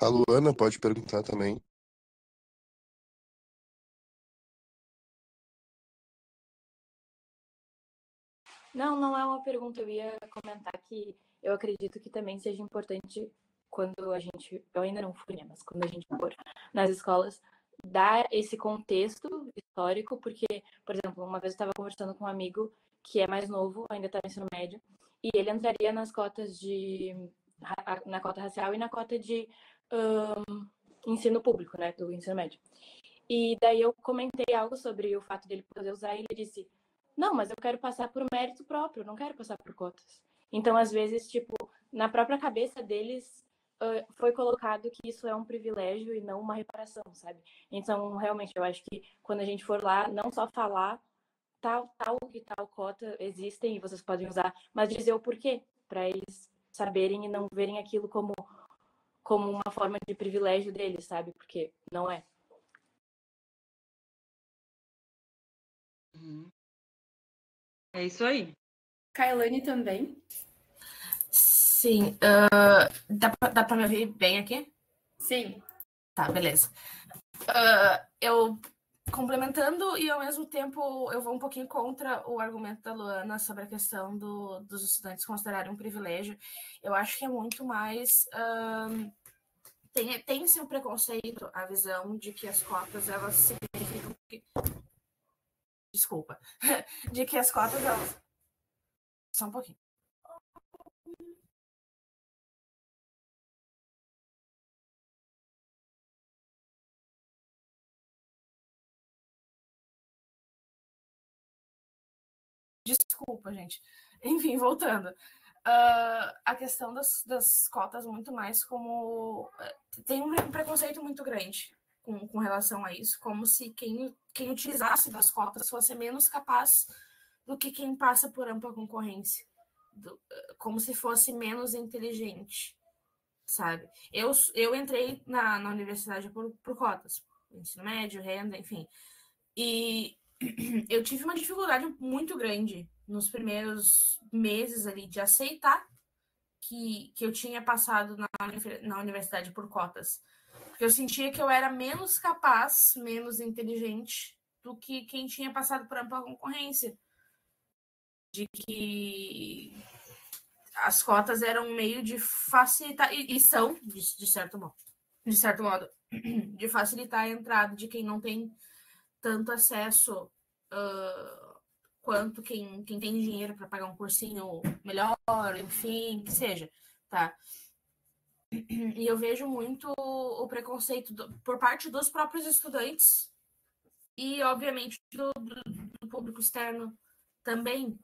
A Luana pode perguntar também. Não é uma pergunta. Eu ia comentar que eu acredito que também seja importante quando eu ainda não fui, né, mas quando a gente for nas escolas, dar esse contexto histórico, porque, por exemplo, uma vez eu estava conversando com um amigo que é mais novo, ainda está no ensino médio, e ele entraria nas cotas na cota racial e na cota de ensino público, né, do ensino médio. E daí eu comentei algo sobre o fato dele poder usar e ele disse: não, mas eu quero passar por mérito próprio, não quero passar por cotas. Então, às vezes, tipo, na própria cabeça deles foi colocado que isso é um privilégio e não uma reparação, sabe? Então, realmente, eu acho que quando a gente for lá, não só falar tal e tal cota existem e vocês podem usar, mas dizer o porquê, para eles saberem e não verem aquilo como uma forma de privilégio deles, sabe? Porque não é. Uhum. É isso aí. Kailane também. Sim. Dá pra me ouvir bem aqui? Sim. Tá, beleza. Eu complementando e ao mesmo tempo eu vou um pouquinho contra o argumento da Luana sobre a questão dos estudantes considerarem um privilégio. Eu acho que é muito mais tem-se um preconceito, a visão de que as cotas elas significam desculpa, de que as cotas elas só um pouquinho. Desculpa, gente. Enfim, voltando. A questão das cotas muito mais como... Tem um preconceito muito grande com relação a isso, como se quem utilizasse das cotas fosse menos capaz do que quem passa por ampla concorrência. Como se fosse menos inteligente, sabe? Eu entrei na universidade por cotas. Ensino médio, renda, enfim. E eu tive uma dificuldade muito grande nos primeiros meses ali de aceitar que eu tinha passado na universidade por cotas. Porque eu sentia que eu era menos capaz, menos inteligente do que quem tinha passado por ampla concorrência. De que as cotas eram um meio de facilitar, e são, de certo modo, de facilitar a entrada de quem não tem tanto acesso quanto quem tem dinheiro para pagar um cursinho melhor, enfim, que seja, tá? E eu vejo muito o preconceito por parte dos próprios estudantes e, obviamente, do público externo também.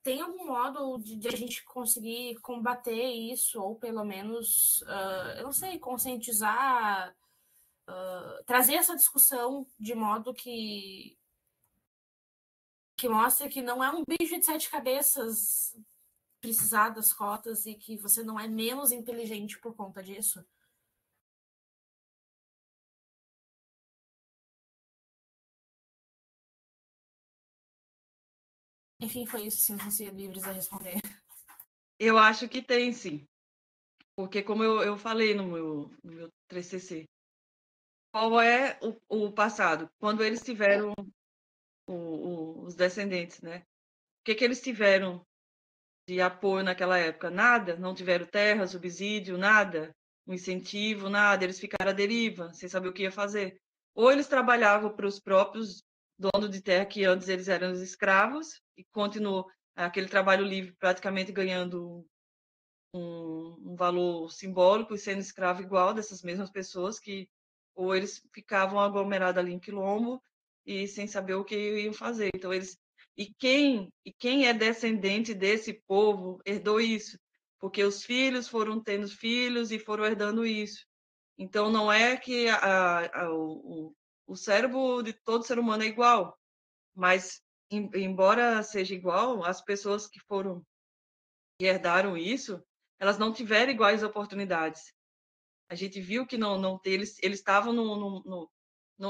Tem algum modo de a gente conseguir combater isso, ou pelo menos, eu não sei, conscientizar, trazer essa discussão de modo que mostra que não é um bicho de 7 cabeças precisar das cotas e que você não é menos inteligente por conta disso? Enfim, foi isso. Sintam-se livres a responder. Eu acho que tem, sim. Porque, como eu falei no meu TCC, qual é o passado? Quando eles tiveram os descendentes, né? O que eles tiveram de apoio naquela época? Nada, não tiveram terra, subsídio, nada, um incentivo, nada. Eles ficaram à deriva, sem saber o que ia fazer. Ou eles trabalhavam para os próprios donos de terra, que antes eles eram os escravos, e continuou aquele trabalho livre praticamente ganhando um valor simbólico e sendo escravo igual dessas mesmas pessoas, que ou eles ficavam aglomerados ali em quilombo e sem saber o que iam fazer. Então eles quem é descendente desse povo herdou isso, porque os filhos foram tendo filhos e foram herdando isso. Então não é que o cérebro de todo ser humano é igual, mas embora seja igual, as pessoas que herdaram isso, elas não tiveram iguais oportunidades. A gente viu que não eles estavam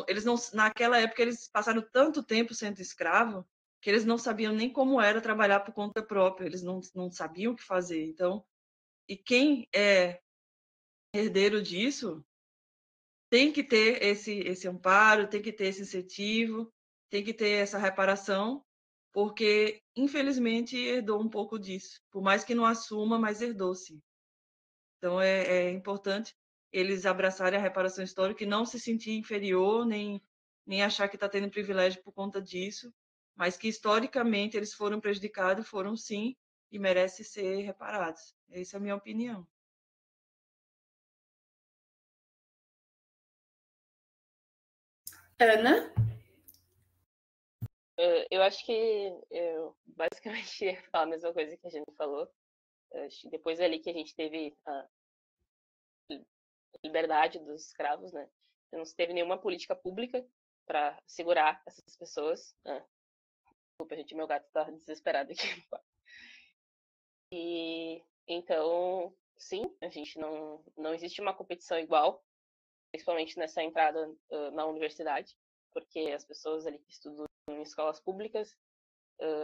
eles não, naquela época eles passaram tanto tempo sendo escravo que eles não sabiam nem como era trabalhar por conta própria, eles não sabiam o que fazer. Então, e quem é herdeiro disso tem que ter esse amparo, tem que ter esse incentivo, tem que ter essa reparação, porque infelizmente herdou um pouco disso. Por mais que não assuma, mas herdou sim. Então é importante eles abraçarem a reparação histórica e não se sentir inferior, nem achar que está tendo privilégio por conta disso, mas que historicamente eles foram prejudicados, foram sim, e merecem ser reparados. Essa é a minha opinião. Ana? Eu acho que eu basicamente ia falar a mesma coisa que a gente falou. Acho que depois ali que a gente teve a liberdade dos escravos, né? Não se teve nenhuma política pública para segurar essas pessoas. Desculpa, gente, meu gato tá desesperado aqui. E então, sim, a gente não existe uma competição igual, principalmente nessa entrada na universidade, porque as pessoas ali que estudam em escolas públicas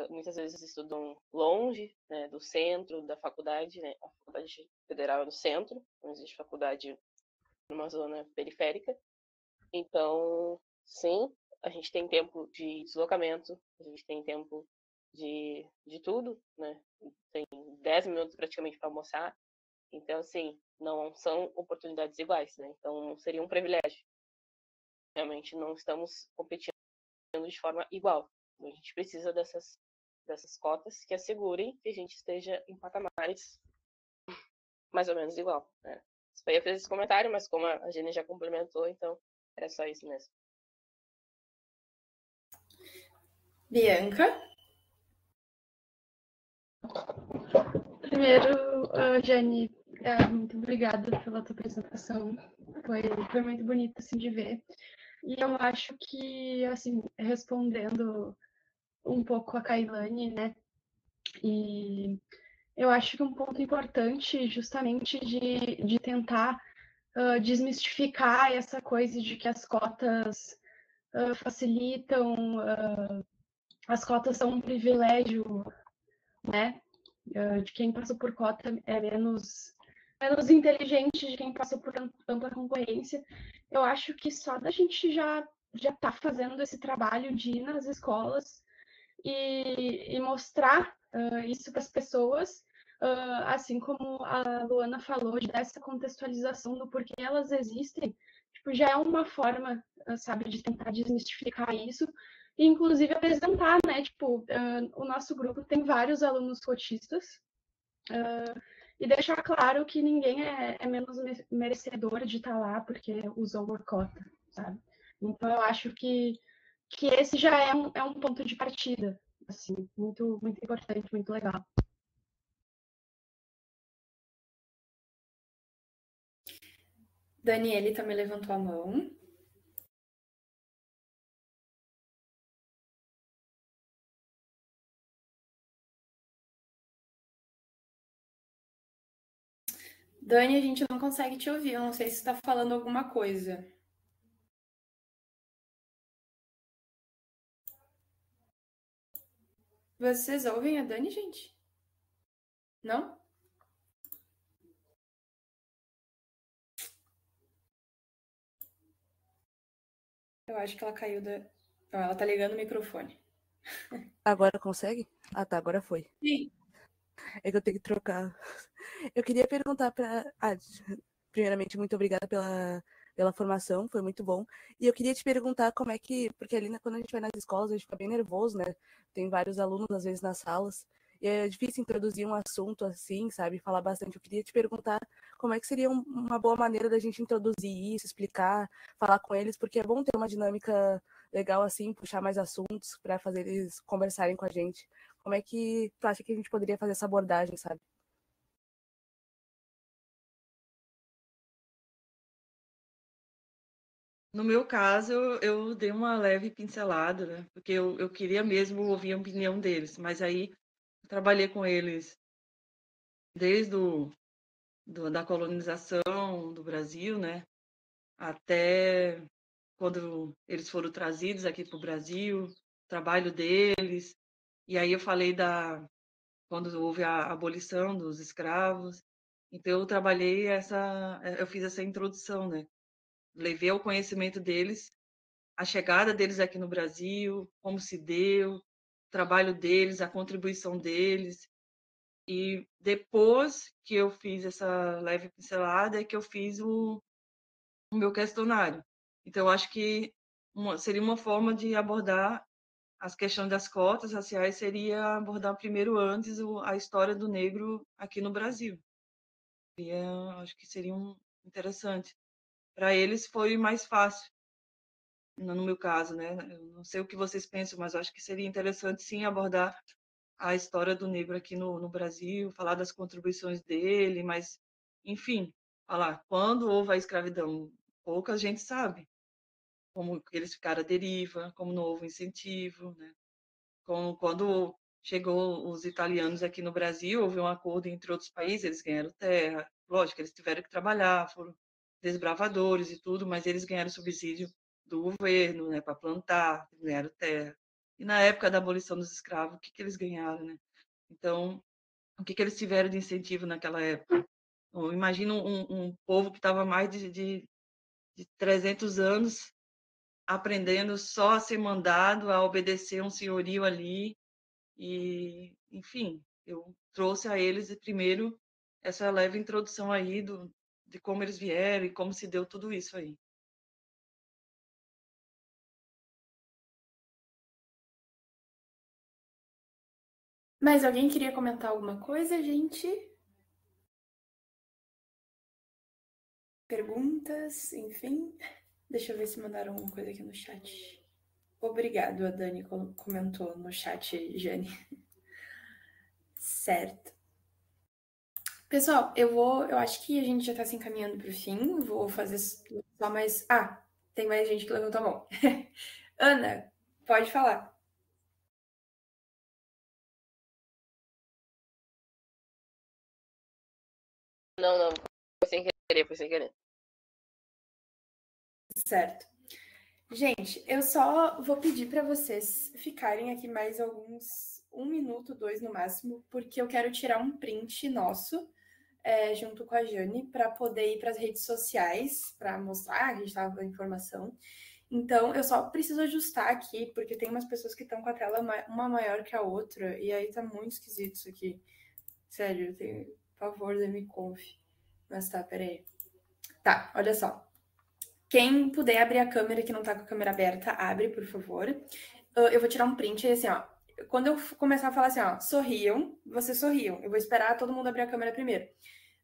muitas vezes estudam longe, né, do centro da faculdade, né? A faculdade federal é no centro, não existe faculdade numa zona periférica. Então, sim, a gente tem tempo de deslocamento, a gente tem tempo de tudo, né? Tem 10 minutos praticamente para almoçar. Então, assim, não são oportunidades iguais, né? Então, seria um privilégio. Realmente não estamos competindo de forma igual. A gente precisa dessas cotas que assegurem que a gente esteja em patamares mais ou menos igual, né? Eu ia fazer esse comentário, mas como a Jenny já complementou, então era só isso mesmo. Bianca? Primeiro, Jenny, muito obrigada pela tua apresentação. Foi muito bonito assim, de ver. E eu acho que, assim, respondendo um pouco a Kailane, né? E eu acho que um ponto importante justamente de tentar desmistificar essa coisa de que as cotas facilitam, as cotas são um privilégio, né? De quem passou por cota é menos inteligente de quem passou por ampla concorrência. Eu acho que só da gente já está fazendo esse trabalho de ir nas escolas e mostrar isso para as pessoas, assim como a Luana falou, de dar essa contextualização do porquê elas existem, tipo, já é uma forma, sabe, de tentar desmistificar isso, e inclusive apresentar, né, tipo, o nosso grupo tem vários alunos cotistas, e deixar claro que ninguém é menos merecedor de estar lá porque usou uma cota, sabe? Então eu acho que esse já é um ponto de partida, assim, muito, muito importante, muito legal. Daniele também levantou a mão. Dani, a gente não consegue te ouvir. Eu não sei se está falando alguma coisa. Vocês ouvem a Dani, gente? Não? Eu acho que ela caiu da... Não, ela tá ligando o microfone. Agora consegue? Ah, tá, agora foi. Sim. É que eu tenho que trocar. Eu queria perguntar para... primeiramente, muito obrigada pela formação, foi muito bom. E eu queria te perguntar como é que... Porque ali, quando a gente vai nas escolas, a gente fica bem nervoso, né? Tem vários alunos, às vezes, nas salas. E é difícil introduzir um assunto assim, sabe? Falar bastante. Eu queria te perguntar como é que seria uma boa maneira da gente introduzir isso, explicar, falar com eles, porque é bom ter uma dinâmica legal assim, puxar mais assuntos para fazer eles conversarem com a gente. Como é que tu acha que a gente poderia fazer essa abordagem, sabe? No meu caso, eu dei uma leve pincelada, né? Porque eu queria mesmo ouvir a opinião deles, mas aí eu trabalhei com eles desde da colonização do Brasil, né? Até quando eles foram trazidos aqui para o Brasil, o trabalho deles. E aí eu falei quando houve a abolição dos escravos. Então eu fiz essa introdução, né? Levei ao conhecimento deles a chegada deles aqui no Brasil, como se deu, o trabalho deles, a contribuição deles. E depois que eu fiz essa leve pincelada, é que eu fiz o meu questionário. Então, eu acho que seria uma forma de abordar as questões das cotas raciais, seria abordar primeiro antes a história do negro aqui no Brasil. E acho que seria interessante. Para eles foi mais fácil, no meu caso, né? Eu não sei o que vocês pensam, mas eu acho que seria interessante sim abordar a história do negro aqui no Brasil, falar das contribuições dele, mas, enfim, falar quando houve a escravidão, pouca gente sabe como eles ficaram à deriva, como não houve incentivo, né? Quando chegou os italianos aqui no Brasil, houve um acordo entre outros países, eles ganharam terra. Lógico, eles tiveram que trabalhar, foram desbravadores e tudo, mas eles ganharam subsídio do governo, né, para plantar, ganharam terra. E na época da abolição dos escravos, o que que eles ganharam, né? Então, o que que eles tiveram de incentivo naquela época? Então, imagina um povo que estava mais de 300 anos aprendendo só a ser mandado, a obedecer um senhorio ali, e, enfim, eu trouxe a eles primeiro essa leve introdução aí de como eles vieram e como se deu tudo isso aí. Mas alguém queria comentar alguma coisa, gente? Perguntas, enfim? Deixa eu ver se mandaram alguma coisa aqui no chat. Obrigado, a Dani comentou no chat, Jane. Certo. Pessoal, eu acho que a gente já tá se encaminhando pro fim. Vou fazer só mais. Ah, tem mais gente que levantou a mão. Ana, pode falar. Não, foi sem querer, foi sem querer. Certo. Gente, eu só vou pedir para vocês ficarem aqui mais alguns 1 minuto, 2 no máximo, porque eu quero tirar um print nosso junto com a Jane para poder ir para as redes sociais para mostrar que a gente estava dando informação. Então, eu só preciso ajustar aqui, porque tem umas pessoas que estão com a tela uma maior que a outra, e aí tá muito esquisito isso aqui. Sério, por favor, me conf. Mas tá, peraí. Tá, olha só. Quem puder abrir a câmera que não tá com a câmera aberta, abre, por favor. Eu vou tirar um print aí, assim, ó. Quando eu começar a falar assim, ó, sorriam, vocês sorriam. Eu vou esperar todo mundo abrir a câmera primeiro.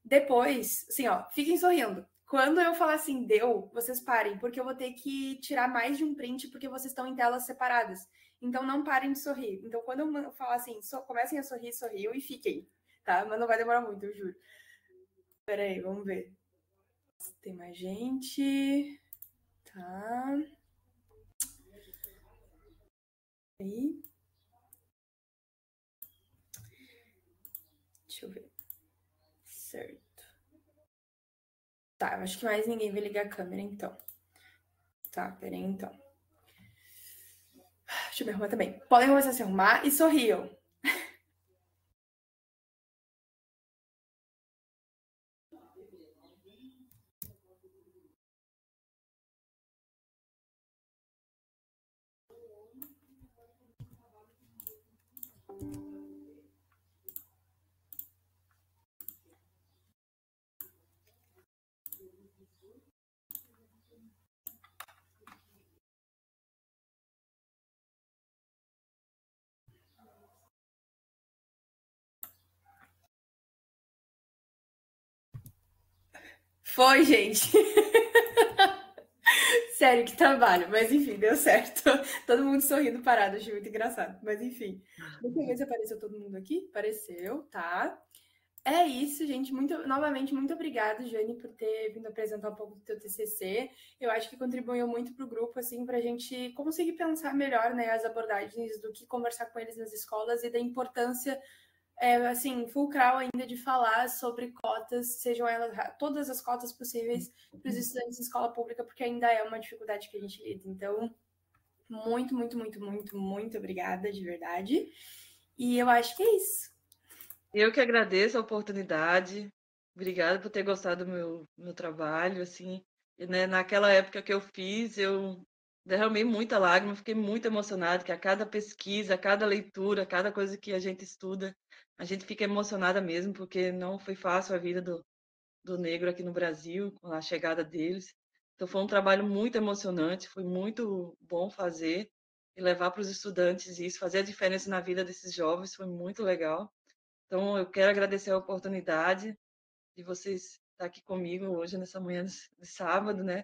Depois, assim, ó, fiquem sorrindo. Quando eu falar assim, deu, vocês parem, porque eu vou ter que tirar mais de um print, porque vocês estão em telas separadas. Então, não parem de sorrir. Então, quando eu falar assim, comecem a sorrir, sorriam e fiquem, tá? Mas não vai demorar muito, eu juro. Peraí, vamos ver. Tem mais gente. Tá. Aí. Deixa eu ver. Certo. Tá, eu acho que mais ninguém vai ligar a câmera, então. Tá, peraí, então. Deixa eu me arrumar também. Podem começar a se arrumar e sorriam. Foi, gente. Sério, que trabalho. Mas enfim, deu certo. Todo mundo sorrindo parado, achei muito engraçado. Mas enfim. Deixa eu ver se apareceu todo mundo aqui. Apareceu, tá. É isso, gente. Novamente, muito obrigada, Jane, por ter vindo apresentar um pouco do teu TCC. Eu acho que contribuiu muito para o grupo, assim, para a gente conseguir pensar melhor, né, as abordagens do que conversar com eles nas escolas e da importância, assim, fulcral ainda de falar sobre cotas, sejam elas todas as cotas possíveis para os estudantes de escola pública, porque ainda é uma dificuldade que a gente lida. Então, muito, muito, muito, muito, muito obrigada, de verdade. E eu acho que é isso. Eu que agradeço a oportunidade. Obrigada por ter gostado do meu trabalho, assim. E, né, naquela época que eu fiz, eu derramei muita lágrima, fiquei muito emocionada, que a cada pesquisa, a cada leitura, a cada coisa que a gente estuda, a gente fica emocionada mesmo, porque não foi fácil a vida do negro aqui no Brasil, com a chegada deles. Então foi um trabalho muito emocionante, foi muito bom fazer e levar para os estudantes isso, fazer a diferença na vida desses jovens, foi muito legal. Então, eu quero agradecer a oportunidade de vocês estar aqui comigo hoje, nessa manhã de sábado, né?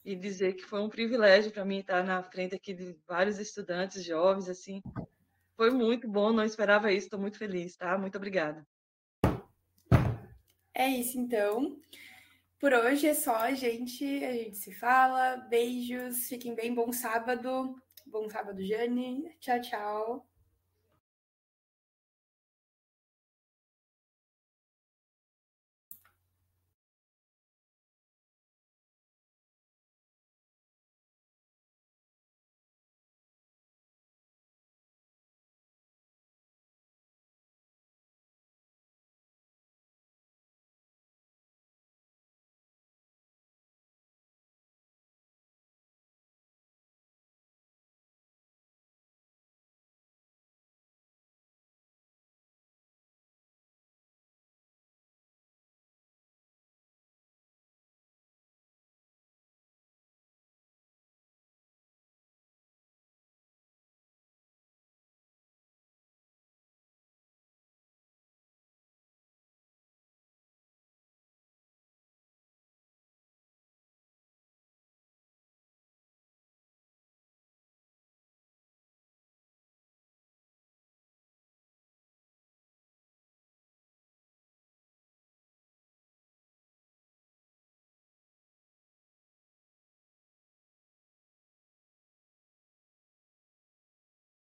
E dizer que foi um privilégio para mim estar na frente aqui de vários estudantes jovens, assim. Foi muito bom, não esperava isso, estou muito feliz, tá? Muito obrigada. É isso, então. Por hoje é só, gente. A gente se fala. Beijos, fiquem bem. Bom sábado. Bom sábado, Jane. Tchau, tchau.